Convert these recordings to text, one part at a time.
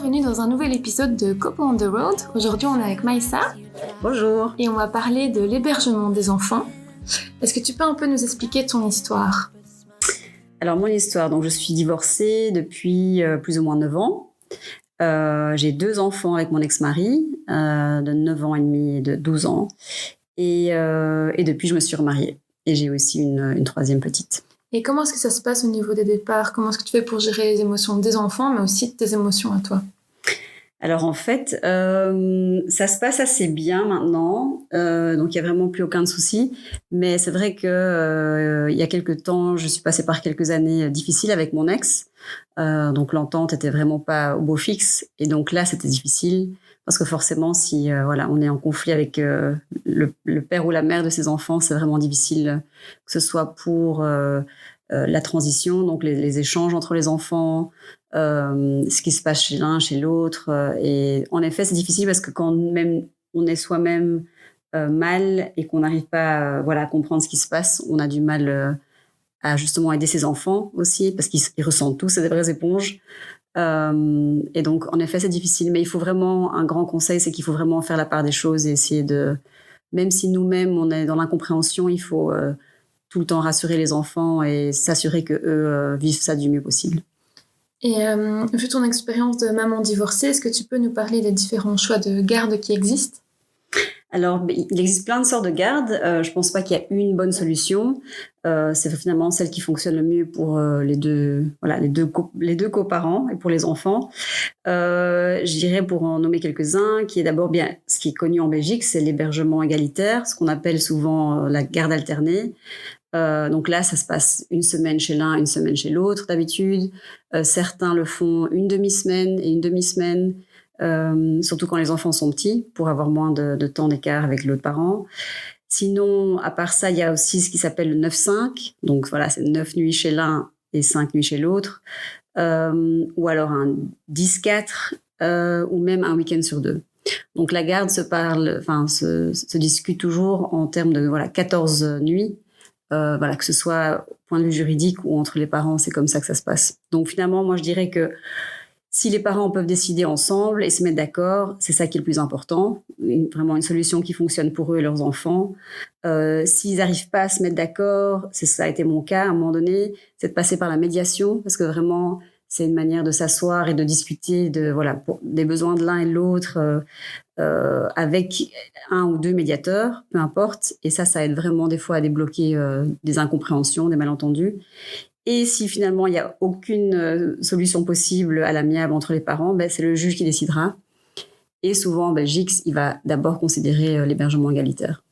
bienvenue dans un nouvel épisode de Copo on the Road. Aujourd'hui, on est avec Maïssa. Bonjour. Et on va parler de l'hébergement des enfants. Est-ce que tu peux un peu nous expliquer ton histoire ? Alors, mon histoire, donc je suis divorcée depuis plus ou moins 9 ans. J'ai 2 enfants avec mon ex-mari, de 9 ans et demi et de 12 ans. Et depuis, je me suis remariée. Et j'ai aussi une troisième petite. Et comment est-ce que ça se passe au niveau des départs ? Comment est-ce que tu fais pour gérer les émotions des enfants, mais aussi tes émotions à toi ? Alors en fait, ça se passe assez bien maintenant, donc il y a vraiment plus aucun souci. Mais c'est vrai que il y a quelques temps, je suis passée par quelques années difficiles avec mon ex. Donc l'entente était vraiment pas au beau fixe, et donc là c'était difficile parce que forcément, si voilà, on est en conflit avec le père ou la mère de ses enfants, c'est vraiment difficile, que ce soit pour la transition, donc les échanges entre les enfants. Ce qui se passe chez l'un, chez l'autre. Et en effet, c'est difficile parce que quand même on est soi-même mal et qu'on n'arrive pas voilà, à comprendre ce qui se passe, on a du mal à justement aider ses enfants aussi parce qu'ils ressentent tous, c'est des vraies éponges. Et donc, en effet, c'est difficile. Mais il faut vraiment, un grand conseil, c'est qu'il faut vraiment faire la part des choses et essayer de... Même si nous-mêmes, on est dans l'incompréhension, il faut tout le temps rassurer les enfants et s'assurer qu'eux vivent ça du mieux possible. Et vu ton expérience de maman divorcée, est-ce que tu peux nous parler des différents choix de garde qui existent ? Alors, il existe plein de sortes de gardes. Je pense pas qu'il y a une bonne solution. C'est finalement celle qui fonctionne le mieux pour les deux coparents et pour les enfants. Je dirais, pour en nommer quelques-uns, qui est d'abord bien, ce qui est connu en Belgique, c'est l'hébergement égalitaire, ce qu'on appelle souvent la garde alternée. Donc là, ça se passe une semaine chez l'un, une semaine chez l'autre d'habitude. Certains le font une demi-semaine et une demi-semaine, surtout quand les enfants sont petits, pour avoir moins de temps d'écart avec l'autre parent. Sinon, à part ça, il y a aussi ce qui s'appelle le 9-5. Donc voilà, c'est 9 nuits chez l'un et 5 nuits chez l'autre. Ou alors un 10-4, ou même un week-end sur 2. Donc la garde se discute toujours en termes de 14 nuits. Voilà, que ce soit au point de vue juridique ou entre les parents, c'est comme ça que ça se passe. Donc finalement, moi je dirais que si les parents peuvent décider ensemble et se mettre d'accord, c'est ça qui est le plus important. Vraiment une solution qui fonctionne pour eux et leurs enfants. S'ils n'arrivent pas à se mettre d'accord, ça a été mon cas à un moment donné, c'est de passer par la médiation, parce que vraiment c'est une manière de s'asseoir et de discuter des besoins de l'un et de l'autre avec un ou deux médiateurs, peu importe. Et ça aide vraiment des fois à débloquer des incompréhensions, des malentendus. Et si finalement il n'y a aucune solution possible à l'amiable entre les parents, c'est le juge qui décidera. Et souvent en Belgique, il va d'abord considérer l'hébergement égalitaire.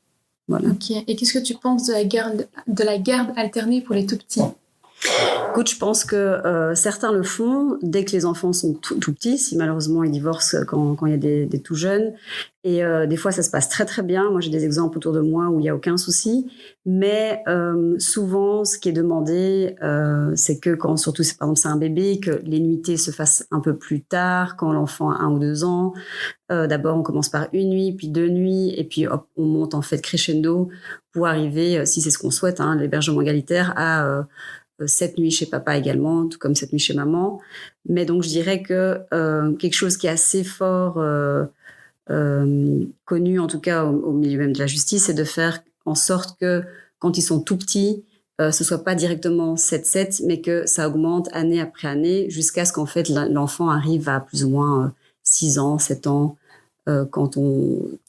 Voilà. Ok. Et qu'est-ce que tu penses de la garde alternée pour les tout petits ? Écoute, je pense que certains le font dès que les enfants sont tout petits, si malheureusement ils divorcent quand il y a des tout jeunes. Et des fois, ça se passe très très bien. Moi, j'ai des exemples autour de moi où il n'y a aucun souci. Mais souvent, ce qui est demandé, c'est que quand, surtout, par exemple, c'est un bébé, que les nuitées se fassent un peu plus tard, quand l'enfant a 1 ou 2 ans. D'abord, on commence par 1 nuit, puis 2 nuits, et puis hop, on monte en fait crescendo pour arriver, si c'est ce qu'on souhaite, l'hébergement égalitaire, à 7 nuits chez papa également, tout comme 7 nuits chez maman. Mais donc, je dirais que quelque chose qui est assez fort connu, en tout cas au milieu même de la justice, c'est de faire en sorte que quand ils sont tout petits, ce soit pas directement 7-7, mais que ça augmente année après année jusqu'à ce qu'en fait l'enfant arrive à plus ou moins 6 ans, 7 ans, quand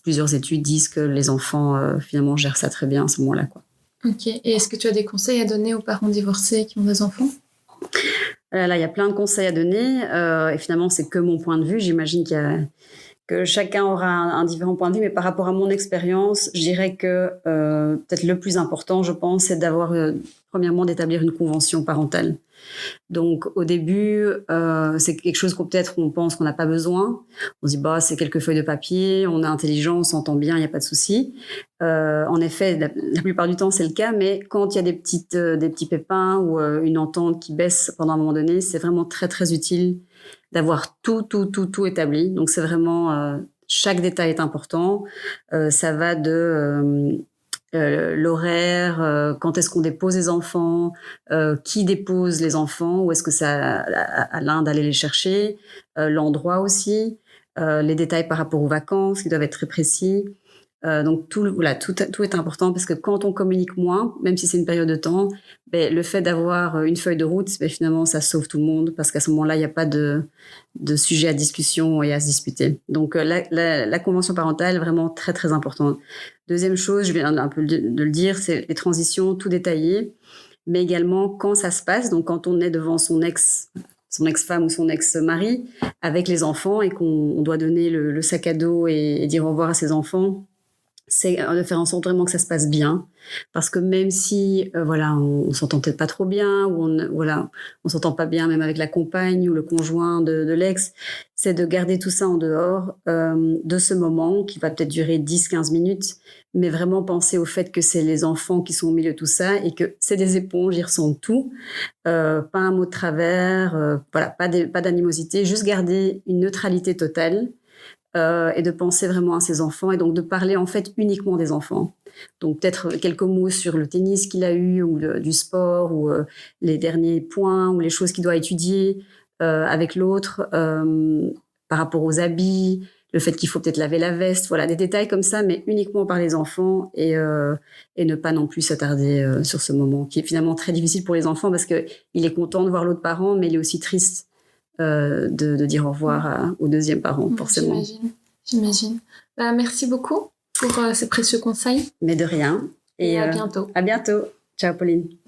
plusieurs études disent que les enfants finalement gèrent ça très bien à ce moment-là, quoi. Ok. Et est-ce que tu as des conseils à donner aux parents divorcés qui ont des enfants ? Là, il y a plein de conseils à donner. Et finalement, c'est que mon point de vue. J'imagine que chacun aura un différent point de vue. Mais par rapport à mon expérience, je dirais que peut-être le plus important, je pense, c'est d'avoir, premièrement, d'établir une convention parentale. Donc, au début, c'est quelque chose qu'on peut-être on pense qu'on n'a pas besoin. On se dit, c'est quelques feuilles de papier, on est intelligent, on s'entend bien, il n'y a pas de souci. En effet, la plupart du temps, c'est le cas, mais quand il y a des petits pépins ou une entente qui baisse pendant un moment donné, c'est vraiment très, très utile d'avoir tout établi. Donc, c'est vraiment... chaque détail est important. Ça va de l'horaire, quand est-ce qu'on dépose les enfants, qui dépose les enfants, où est-ce que c'est à l'un d'aller les chercher, l'endroit aussi, les détails par rapport aux vacances qui doivent être très précis. Donc tout est important parce que quand on communique moins, même si c'est une période de temps, le fait d'avoir une feuille de route, finalement ça sauve tout le monde parce qu'à ce moment-là il n'y a pas de sujet à discussion et à se disputer. Donc la convention parentale est vraiment très très importante. Deuxième chose, je viens un peu de le dire, c'est les transitions tout détaillées, mais également quand ça se passe. Donc quand on est devant son ex-femme ou son ex-mari avec les enfants et qu'on doit donner le sac à dos et dire au revoir à ses enfants, c'est de faire en sorte vraiment que ça se passe bien, parce que même si on s'entend peut-être pas trop bien, ou on s'entend pas bien même avec la compagne ou le conjoint de l'ex, c'est de garder tout ça en dehors de ce moment qui va peut-être durer 10-15 minutes, mais vraiment penser au fait que c'est les enfants qui sont au milieu de tout ça et que c'est des éponges, ils ressentent tout, pas un mot de travers, pas d'animosité, juste garder une neutralité totale. Et de penser vraiment à ses enfants et donc de parler en fait uniquement des enfants. Donc peut-être quelques mots sur le tennis qu'il a eu ou du sport ou les derniers points ou les choses qu'il doit étudier avec l'autre par rapport aux habits, le fait qu'il faut peut-être laver la veste, voilà, des détails comme ça, mais uniquement par les enfants et ne pas non plus s'attarder sur ce moment qui est finalement très difficile pour les enfants parce qu'il est content de voir l'autre parent, mais il est aussi triste de dire au revoir au deuxième parent, forcément. J'imagine. Merci beaucoup pour ces précieux conseils. Mais de rien. Et à bientôt. À bientôt. Ciao, Pauline.